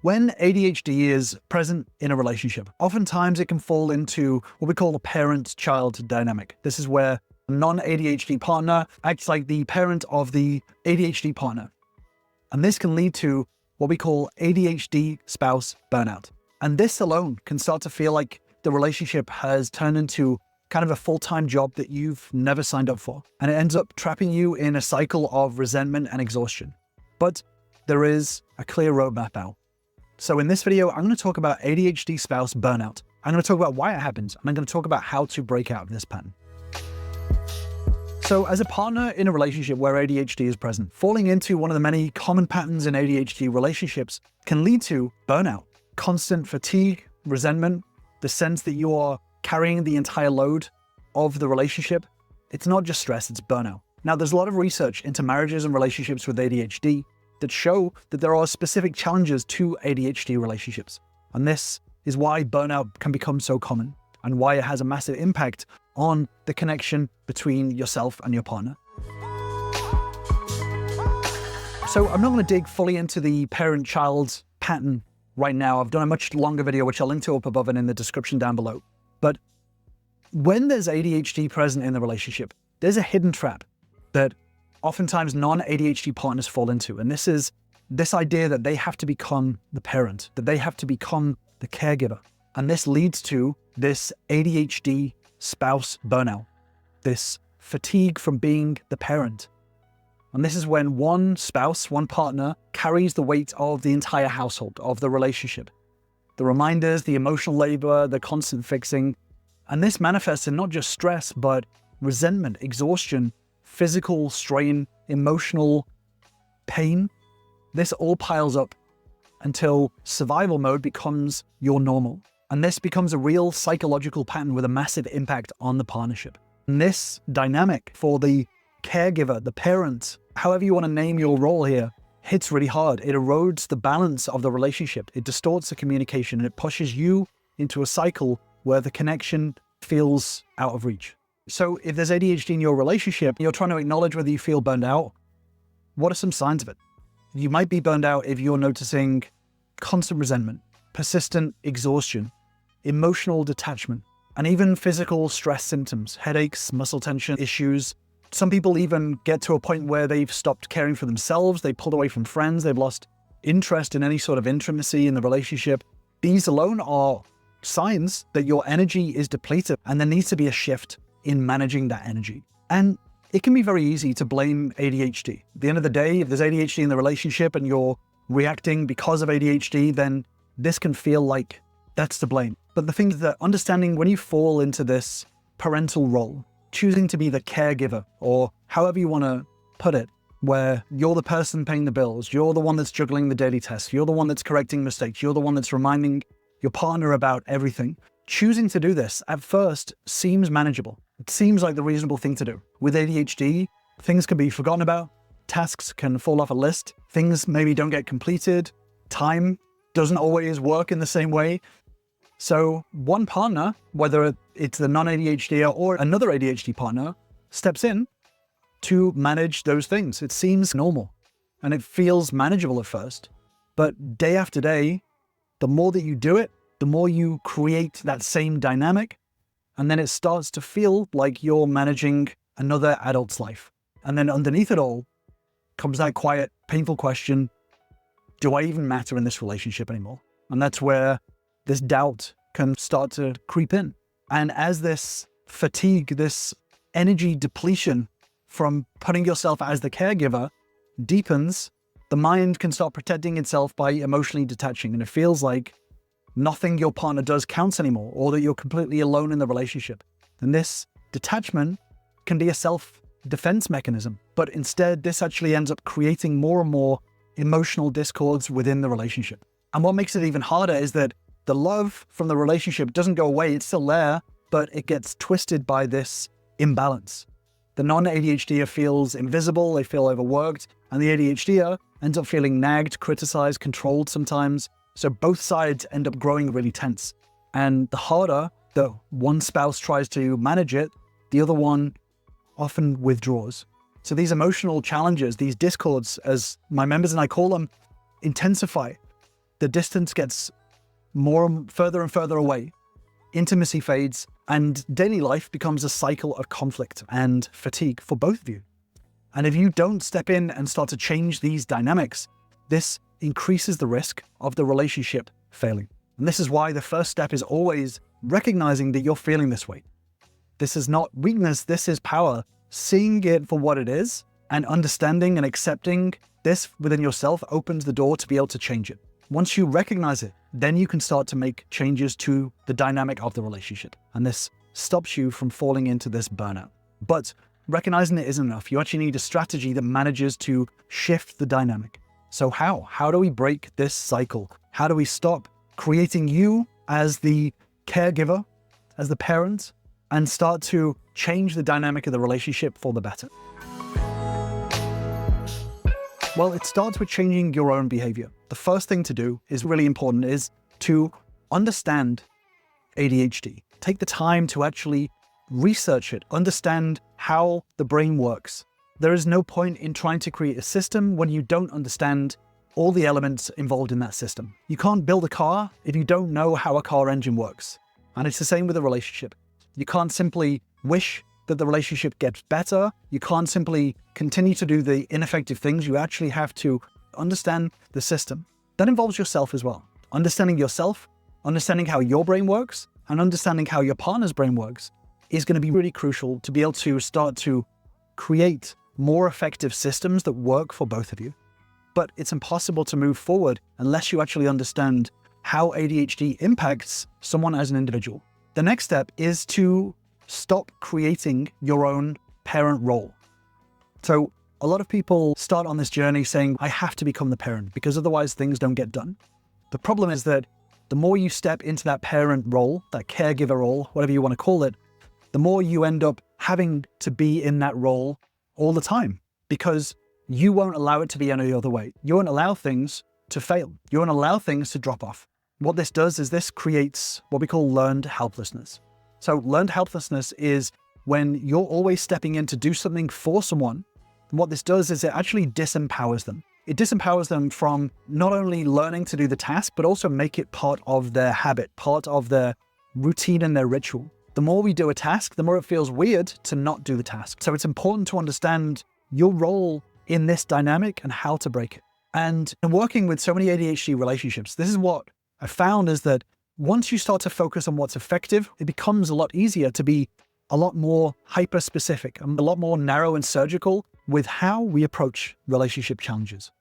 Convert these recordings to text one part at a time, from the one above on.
When ADHD is present in a relationship, oftentimes it can fall into what we call a parent-child dynamic. This is where a non-ADHD partner acts like the parent of the ADHD partner. And this can lead to what we call ADHD spouse burnout. And this alone can start to feel like the relationship has turned into kind of a full-time job that you've never signed up for. And it ends up trapping you in a cycle of resentment and exhaustion. But there is a clear roadmap out. So in this video, I'm going to talk about ADHD spouse burnout. I'm going to talk about why it happens, and I'm going to talk about how to break out of this pattern. So as a partner in a relationship where ADHD is present, falling into one of the many common patterns in ADHD relationships can lead to burnout, constant fatigue, resentment, the sense that you are carrying the entire load of the relationship. It's not just stress, it's burnout. Now, there's a lot of research into marriages and relationships with ADHD that show that there are specific challenges to ADHD relationships. And this is why burnout can become so common and why it has a massive impact on the connection between yourself and your partner. So I'm not going to dig fully into the parent-child pattern right now. I've done a much longer video, which I'll link to up above and in the description down below. But when there's ADHD present in the relationship, there's a hidden trap that oftentimes non-ADHD partners fall into. And this is this idea that they have to become the parent, that they have to become the caregiver. And this leads to this ADHD spouse burnout, this fatigue from being the parent. And this is when one spouse, one partner, carries the weight of the entire household, of the relationship. The reminders, the emotional labor, the constant fixing. And this manifests in not just stress, but resentment, exhaustion, physical strain, emotional pain. This all piles up until survival mode becomes your normal. And this becomes a real psychological pattern with a massive impact on the partnership. And this dynamic for the caregiver, the parent, however you want to name your role here, hits really hard. It erodes the balance of the relationship. It distorts the communication and it pushes you into a cycle where the connection feels out of reach. So if there's ADHD in your relationship, you're trying to acknowledge whether you feel burned out. What are some signs of it? You might be burned out if you're noticing constant resentment, persistent exhaustion, emotional detachment, and even physical stress symptoms, headaches, muscle tension issues. Some people even get to a point where they've stopped caring for themselves, they pulled away from friends, they've lost interest in any sort of intimacy in the relationship. These alone are signs that your energy is depleted and there needs to be a shift in managing that energy. And it can be very easy to blame ADHD. At the end of the day, if there's ADHD in the relationship and you're reacting because of ADHD, then this can feel like that's to blame. But the thing is that understanding when you fall into this parental role, choosing to be the caregiver, or however you want to put it, where you're the person paying the bills, you're the one that's juggling the daily tasks, you're the one that's correcting mistakes, you're the one that's reminding your partner about everything. Choosing to do this at first seems manageable. It seems like the reasonable thing to do. With ADHD, things can be forgotten about, tasks can fall off a list, things maybe don't get completed, time doesn't always work in the same way. So one partner, whether it's the non-ADHD or another ADHD partner, steps in to manage those things. It seems normal and it feels manageable at first, but day after day, the more that you do it, the more you create that same dynamic, and then it starts to feel like you're managing another adult's life. And then underneath it all comes that quiet, painful question, do I even matter in this relationship anymore? And that's where this doubt can start to creep in. And as this fatigue, this energy depletion from putting yourself as the caregiver deepens, the mind can start protecting itself by emotionally detaching. And it feels like nothing your partner does counts anymore, or that you're completely alone in the relationship. And this detachment can be a self-defense mechanism, but instead this actually ends up creating more and more emotional discords within the relationship. And what makes it even harder is that the love from the relationship doesn't go away, it's still there, but it gets twisted by this imbalance. The non-ADHDer feels invisible, they feel overworked, and the ADHDer ends up feeling nagged, criticized, controlled sometimes. So both sides end up growing really tense. And the harder that one spouse tries to manage it, the other one often withdraws. So these emotional challenges, these discords, as my members and I call them, intensify. the distance gets further and further away, intimacy fades, and daily life becomes a cycle of conflict and fatigue for both of you. And if you don't step in and start to change these dynamics, this increases the risk of the relationship failing. And this is why the first step is always recognizing that you're feeling this way. This is not weakness, this is power. Seeing it for what it is and understanding and accepting this within yourself opens the door to be able to change it. Once you recognize it, then you can start to make changes to the dynamic of the relationship. And this stops you from falling into this burnout. But recognizing it isn't enough. You actually need a strategy that manages to shift the dynamic. So how? How do we break this cycle? How do we stop creating you as the caregiver, as the parent, and start to change the dynamic of the relationship for the better? Well, it starts with changing your own behavior. The first thing to do is really important, is to understand ADHD. Take the time to actually research it, understand how the brain works. There is no point in trying to create a system when you don't understand all the elements involved in that system. You can't build a car if you don't know how a car engine works. And it's the same with a relationship. You can't simply wish that the relationship gets better. You can't simply continue to do the ineffective things. You actually have to understand the system. That involves yourself as well. Understanding yourself, understanding how your brain works, and understanding how your partner's brain works is going to be really crucial to be able to start to create more effective systems that work for both of you. But it's impossible to move forward unless you actually understand how ADHD impacts someone as an individual. The next step is to stop creating your own parent role. So a lot of people start on this journey saying, I have to become the parent because otherwise things don't get done. The problem is that the more you step into that parent role, that caregiver role, whatever you want to call it, the more you end up having to be in that role all the time because you won't allow it to be any other way. You won't allow things to fail. You won't allow things to drop off. What this does is this creates what we call learned helplessness. So learned helplessness is when you're always stepping in to do something for someone. And what this does is it actually disempowers them. It disempowers them from not only learning to do the task, but also make it part of their habit, part of their routine and their ritual. The more we do a task, the more it feels weird to not do the task. So it's important to understand your role in this dynamic and how to break it. And in working with so many ADHD relationships, this is what I found is that once you start to focus on what's effective, it becomes a lot easier to be a lot more hyper-specific, a lot more narrow and surgical with how we approach relationship challenges.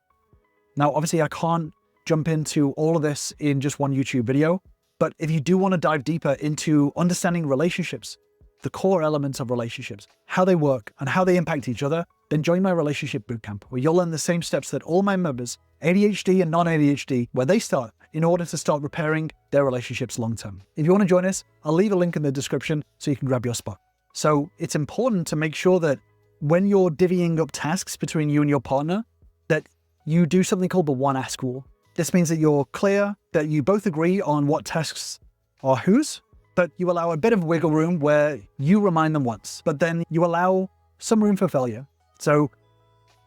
Now, obviously, I can't jump into all of this in just one YouTube video, but if you do want to dive deeper into understanding relationships, the core elements of relationships, how they work and how they impact each other, then join my relationship bootcamp, where you'll learn the same steps that all my members, ADHD and non-ADHD, where they start in order to start repairing their relationships long-term. If you want to join us, I'll leave a link in the description so you can grab your spot. So it's important to make sure that when you're divvying up tasks between you and your partner, that you do something called the one-ask rule. This means that you're clear, that you both agree on what tasks are whose, but you allow a bit of wiggle room where you remind them once, but then you allow some room for failure. So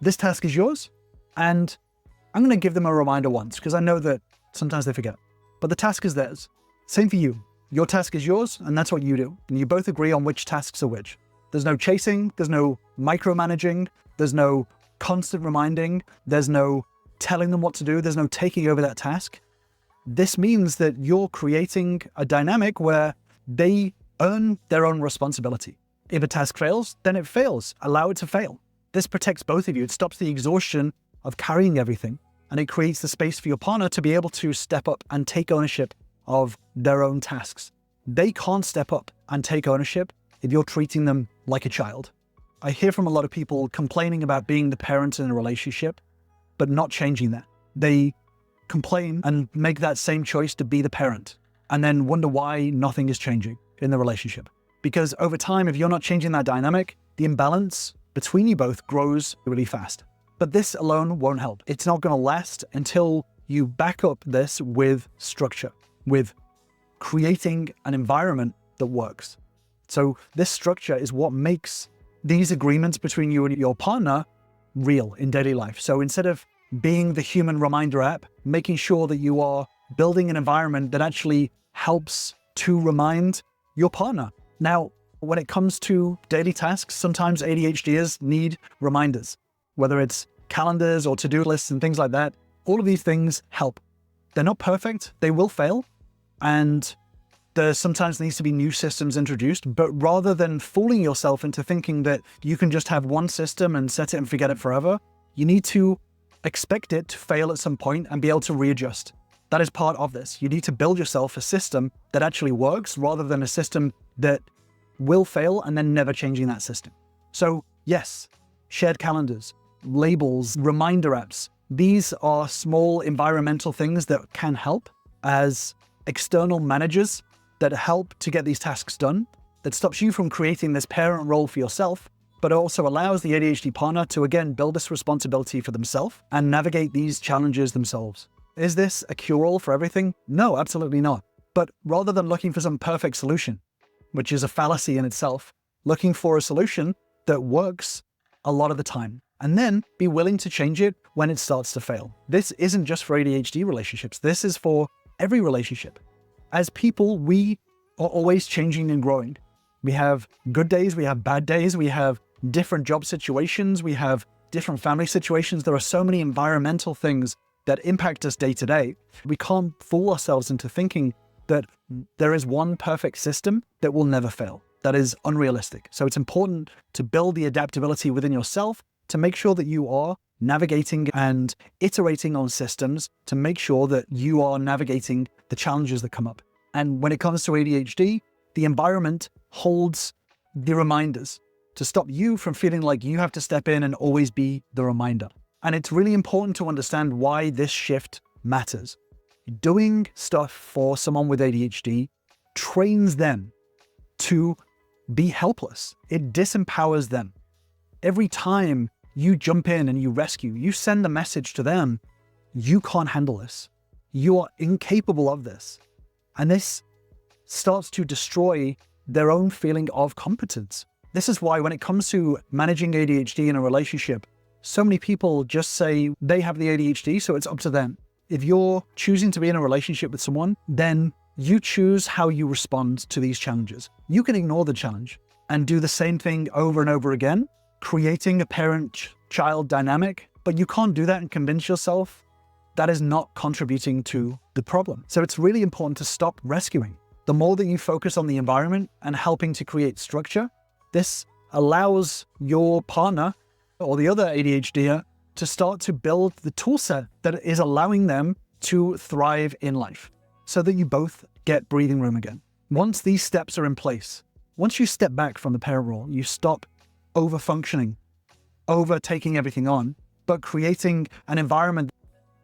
this task is yours, and I'm going to give them a reminder once because I know that sometimes they forget, but the task is theirs. Same for you. Your task is yours, and that's what you do. And you both agree on which tasks are which. There's no chasing, there's no micromanaging, there's no constant reminding, there's no telling them what to do, there's no taking over that task. This means that you're creating a dynamic where they earn their own responsibility. If a task fails, then it fails. Allow it to fail. This protects both of you. It stops the exhaustion of carrying everything, and it creates the space for your partner to be able to step up and take ownership of their own tasks. They can't step up and take ownership if you're treating them like a child. I hear from a lot of people complaining about being the parent in a relationship, but not changing that. They complain and make that same choice to be the parent, and then wonder why nothing is changing in the relationship. Because over time, if you're not changing that dynamic, the imbalance between you both grows really fast. But this alone won't help. It's not going to last until you back up this with structure, with creating an environment that works. So this structure is what makes these agreements between you and your partner real in daily life. So instead of being the human reminder app, making sure that you are building an environment that actually helps to remind your partner. Now, when it comes to daily tasks, sometimes ADHDers need reminders, whether it's calendars or to-do lists and things like that. All of these things help. They're not perfect, they will fail, and there sometimes needs to be new systems introduced, but rather than fooling yourself into thinking that you can just have one system and set it and forget it forever, you need to expect it to fail at some point and be able to readjust. That is part of this. You need to build yourself a system that actually works rather than a system that will fail and then never changing that system. So yes, shared calendars, labels, reminder apps, these are small environmental things that can help as external managers that help to get these tasks done, that stops you from creating this parent role for yourself, but also allows the ADHD partner to again build this responsibility for themselves and navigate these challenges themselves. Is this a cure-all for everything? No, absolutely not. But rather than looking for some perfect solution, which is a fallacy in itself, looking for a solution that works a lot of the time, and then be willing to change it when it starts to fail. This isn't just for ADHD relationships. This is for every relationship. As people, we are always changing and growing. We have good days, we have bad days, we have different job situations, we have different family situations. There are so many environmental things that impact us day to day. We can't fool ourselves into thinking that there is one perfect system that will never fail. That is unrealistic. So it's important to build the adaptability within yourself to make sure that you are navigating and iterating on systems to make sure that you are navigating the challenges that come up. And when it comes to ADHD, the environment holds the reminders to stop you from feeling like you have to step in and always be the reminder. And it's really important to understand why this shift matters. Doing stuff for someone with ADHD trains them to be helpless. It disempowers them. Every time you jump in and you rescue, you send the message to them, you can't handle this. You are incapable of this. And this starts to destroy their own feeling of competence. This is why when it comes to managing ADHD in a relationship, so many people just say they have the ADHD, so it's up to them. If you're choosing to be in a relationship with someone, then you choose how you respond to these challenges. You can ignore the challenge and do the same thing over and over again, creating a parent-child dynamic, but you can't do that and convince yourself that is not contributing to the problem. So it's really important to stop rescuing. The more that you focus on the environment and helping to create structure, this allows your partner or the other ADHDer to start to build the tool set that is allowing them to thrive in life so that you both get breathing room again. Once these steps are in place, once you step back from the parent role, you stop over-functioning, over-taking everything on, but creating an environment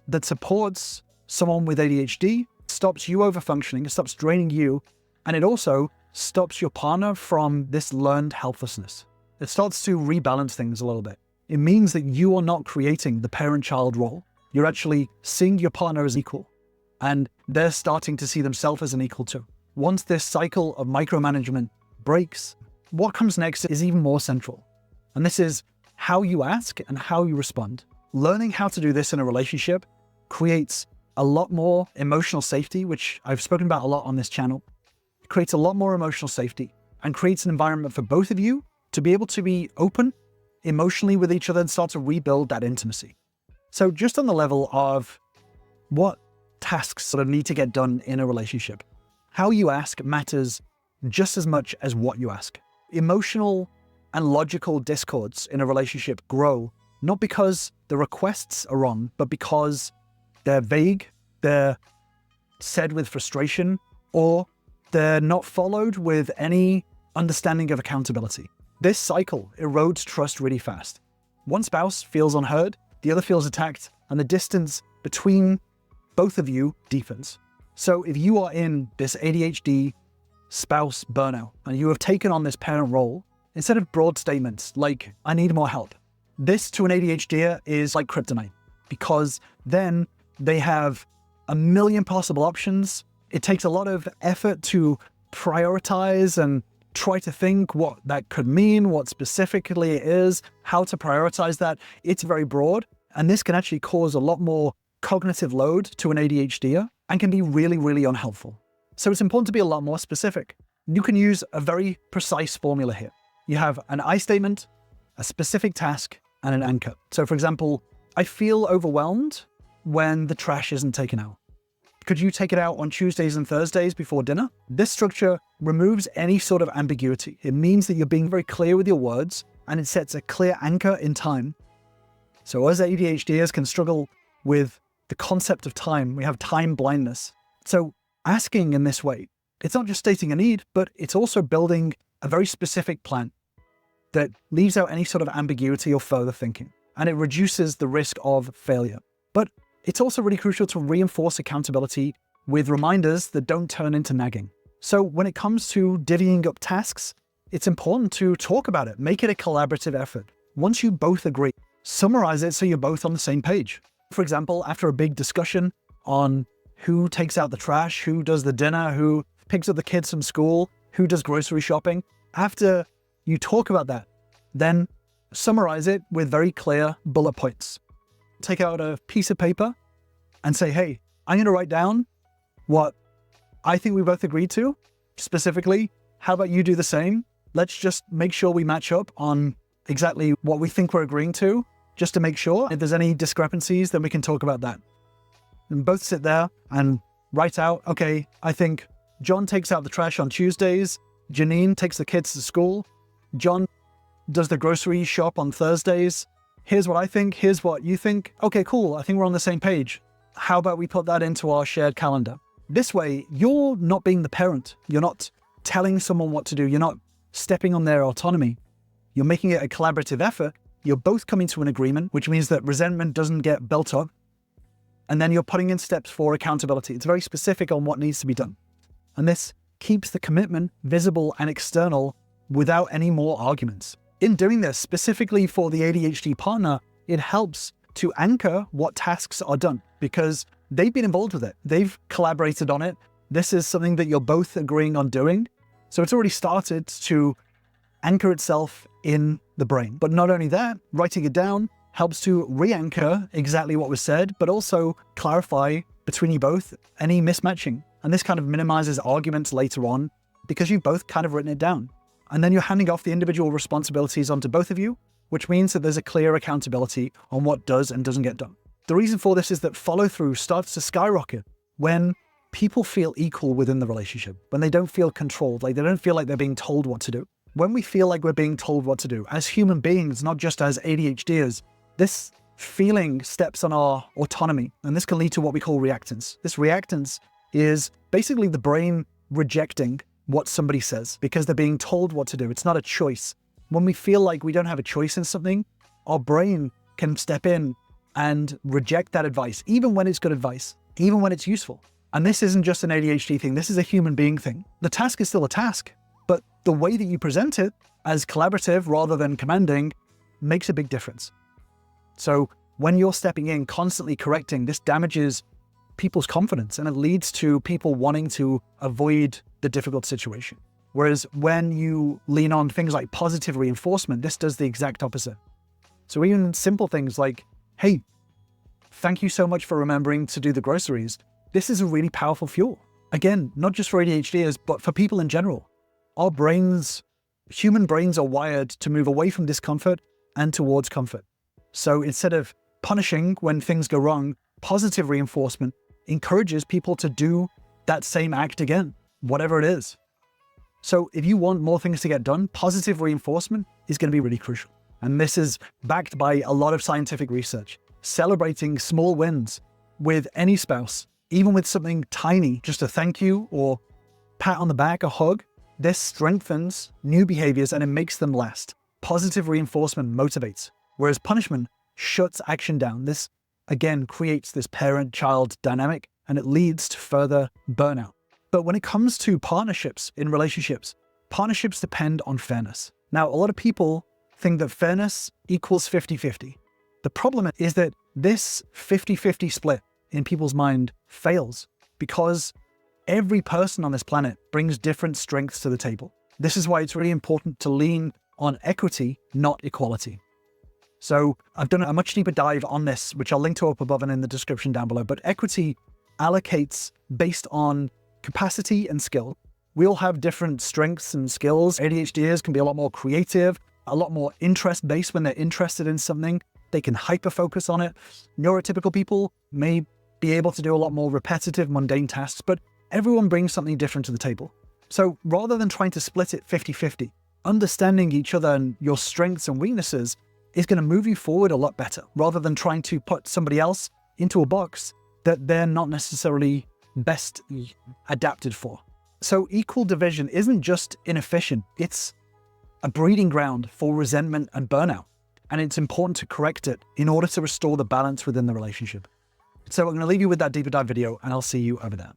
that supports someone with ADHD, stops you over-functioning, it stops draining you, and it also stops your partner from this learned helplessness. It starts to rebalance things a little bit. It means that you are not creating the parent-child role. You're actually seeing your partner as equal, and they're starting to see themselves as an equal too. Once this cycle of micromanagement breaks, what comes next is even more central. And this is how you ask and how you respond. Learning how to do this in a relationship creates a lot more emotional safety, which I've spoken about a lot on this channel. It creates a lot more emotional safety and creates an environment for both of you to be able to be open emotionally with each other and start to rebuild that intimacy. So just on the level of what tasks sort of need to get done in a relationship, how you ask matters just as much as what you ask. Emotional and logical discords in a relationship grow not because the requests are wrong, but because they're vague, they're said with frustration, or they're not followed with any understanding of accountability. This cycle erodes trust really fast. One spouse feels unheard, the other feels attacked, and the distance between both of you deepens. So if you are in this ADHD spouse burnout and you have taken on this parent role, instead of broad statements like, I need more help, this to an ADHDer is like kryptonite, because then they have a million possible options. It takes a lot of effort to prioritize and try to think what that could mean, what specifically it is, how to prioritize that. It's very broad. And this can actually cause a lot more cognitive load to an ADHDer and can be really, really unhelpful. So it's important to be a lot more specific. You can use a very precise formula here. You have an I statement, a specific task, and an anchor. So for example, I feel overwhelmed when the trash isn't taken out. Could you take it out on Tuesdays and Thursdays before dinner? This structure removes any sort of ambiguity. It means that you're being very clear with your words, and it sets a clear anchor in time. So as ADHDers can struggle with the concept of time, we have time blindness. So asking in this way, it's not just stating a need, but it's also building a very specific plan that leaves out any sort of ambiguity or further thinking, and it reduces the risk of failure. But it's also really crucial to reinforce accountability with reminders that don't turn into nagging. So when it comes to divvying up tasks, it's important to talk about it, make it a collaborative effort. Once you both agree, summarize it so you're both on the same page. For example, after a big discussion on who takes out the trash, who does the dinner, who picks up the kids from school, who does grocery shopping, after you talk about that, then summarize it with very clear bullet points. Take out a piece of paper and say, hey, I'm going to write down what I think we both agreed to. Specifically, how about you do the same? Let's just make sure we match up on exactly what we think we're agreeing to, just to make sure. If there's any discrepancies, then we can talk about that. And both sit there and write out, okay, I think John takes out the trash on Tuesdays, Janine takes the kids to school, John does the grocery shop on Thursdays. Here's what I think, here's what you think. Okay, cool, I think we're on the same page. How about we put that into our shared calendar? This way, you're not being the parent. You're not telling someone what to do. You're not stepping on their autonomy. You're making it a collaborative effort. You're both coming to an agreement, which means that resentment doesn't get built up. And then you're putting in steps for accountability. It's very specific on what needs to be done. And this keeps the commitment visible and external without any more arguments. In doing this, specifically for the ADHD partner, it helps to anchor what tasks are done because they've been involved with it. They've collaborated on it. This is something that you're both agreeing on doing. So it's already started to anchor itself in the brain. But not only that, writing it down helps to re-anchor exactly what was said, but also clarify between you both any mismatching. And this kind of minimizes arguments later on because you've both kind of written it down. And then you're handing off the individual responsibilities onto both of you, which means that there's a clear accountability on what does and doesn't get done. The reason for this is that follow-through starts to skyrocket when people feel equal within the relationship, when they don't feel controlled, like they don't feel like they're being told what to do. When we feel like we're being told what to do, as human beings, not just as ADHDers, this feeling steps on our autonomy, and this can lead to what we call reactance. This reactance is basically the brain rejecting what somebody says because they're being told what to do. It's not a choice. When we feel like we don't have a choice in something, our brain can step in and reject that advice, even when it's good advice, even when it's useful. And this isn't just an ADHD thing. This is a human being thing. The task is still a task, but the way that you present it as collaborative rather than commanding makes a big difference. So when you're stepping in, constantly correcting, this damages people's confidence and it leads to people wanting to avoid the difficult situation. Whereas when you lean on things like positive reinforcement, this does the exact opposite. So even simple things like, hey, thank you so much for remembering to do the groceries. This is a really powerful fuel. Again, not just for ADHDers, but for people in general. Our brains, human brains are wired to move away from discomfort and towards comfort. So instead of punishing when things go wrong, positive reinforcement encourages people to do that same act again, whatever it is. So if you want more things to get done, positive reinforcement is going to be really crucial. And this is backed by a lot of scientific research. Celebrating small wins with any spouse, even with something tiny, just a thank you or pat on the back, a hug, this strengthens new behaviors and it makes them last. Positive reinforcement motivates, whereas punishment shuts action down. This, again, creates this parent-child dynamic and it leads to further burnout. But when it comes to partnerships in relationships, partnerships depend on fairness. Now, a lot of people think that fairness equals 50-50. The problem is that this 50-50 split in people's mind fails because every person on this planet brings different strengths to the table. This is why it's really important to lean on equity, not equality. So I've done a much deeper dive on this, which I'll link to up above and in the description down below. But equity allocates based on capacity and skill. We all have different strengths and skills. ADHDers can be a lot more creative, a lot more interest-based when they're interested in something. They can hyper-focus on it. Neurotypical people may be able to do a lot more repetitive, mundane tasks, but everyone brings something different to the table. So rather than trying to split it 50-50, understanding each other and your strengths and weaknesses is going to move you forward a lot better, rather than trying to put somebody else into a box that they're not necessarily best adapted for. So equal division isn't just inefficient, it's a breeding ground for resentment and burnout. And it's important to correct it in order to restore the balance within the relationship. So I'm going to leave you with that deeper dive video, and I'll see you over there.